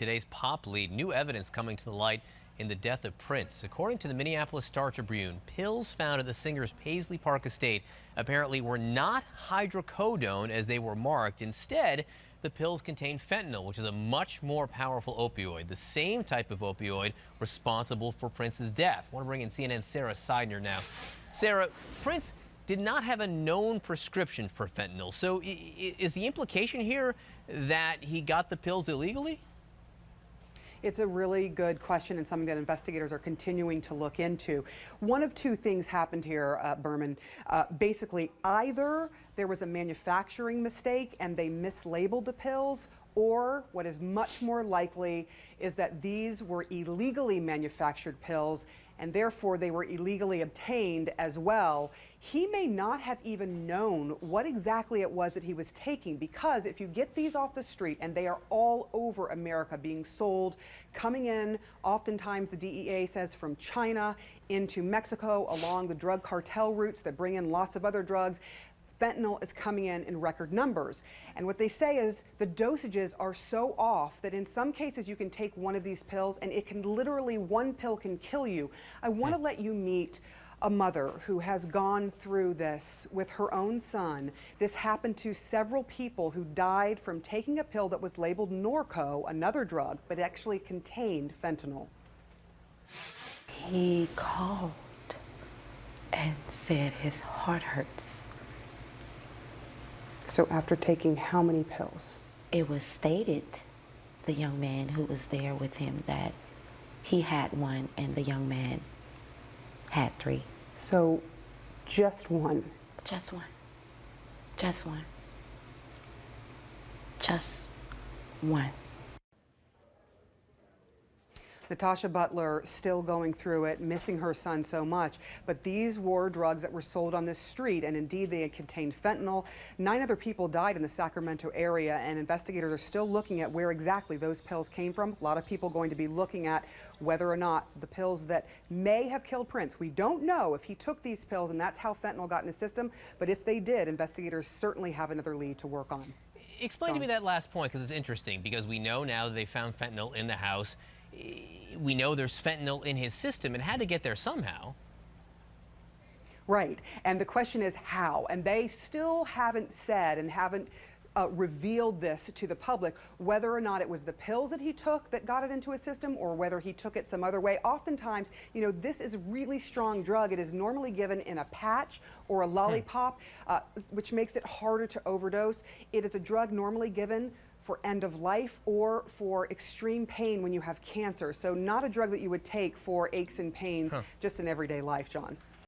today's pop lead, new evidence coming to the light in the death of Prince. According to the Minneapolis Star-Tribune, pills found at the singer's Paisley Park estate apparently were not hydrocodone as they were marked. Instead, the pills contain fentanyl, which is a much more powerful opioid, the same type of opioid responsible for Prince's death. I want to bring in CNN's Sarah Seidner now. Sarah, Prince did not have a known prescription for fentanyl. So is the implication here that he got the pills illegally? It's a really good question and something that investigators are continuing to look into. One of two things happened here, Berman. Basically, either there was a manufacturing mistake and they mislabeled the pills, or what is much more likely is that these were illegally manufactured pills and therefore they were illegally obtained as well. He may not have even known what exactly it was that he was taking, because if you get these off the street, and they are all over America being sold, coming in, oftentimes the DEA says from China into Mexico along the drug cartel routes that bring in lots of other drugs, fentanyl is coming in record numbers. And what they say is the dosages are so off that in some cases you can take one of these pills and it can literally, one pill can kill you. I want to let you meet a mother who has gone through this with her own son. This happened to several people who died from taking a pill that was labeled Norco, another drug, but actually contained fentanyl. He called and said his heart hurts. So after taking how many pills? It was stated, the young man who was there with him, that he had one and the young man had 3. So just one? Just one. Just one. Just one. Natasha Butler still going through it, missing her son so much. But these were drugs that were sold on this street, and indeed they had contained fentanyl. 9 other people died in the Sacramento area, and investigators are still looking at where exactly those pills came from. A lot of people going to be looking at whether or not the pills that may have killed Prince. We don't know if he took these pills and that's how fentanyl got in his system, but if they did, investigators certainly have another lead to work on. Explain to me that last point, because it's interesting, because we know now that they found fentanyl in the house. We know there's fentanyl in his system. It had to get there somehow. Right. And the question is how. And they still haven't said and haven't revealed this to the public, whether or not it was the pills that he took that got it into his system or whether he took it some other way. Oftentimes, you know, this is really strong drug. It is normally given in a patch or a lollipop, which makes it harder to overdose. It is a drug normally given for end of life or for extreme pain when you have cancer. So not a drug that you would take for aches and pains just in everyday life, John.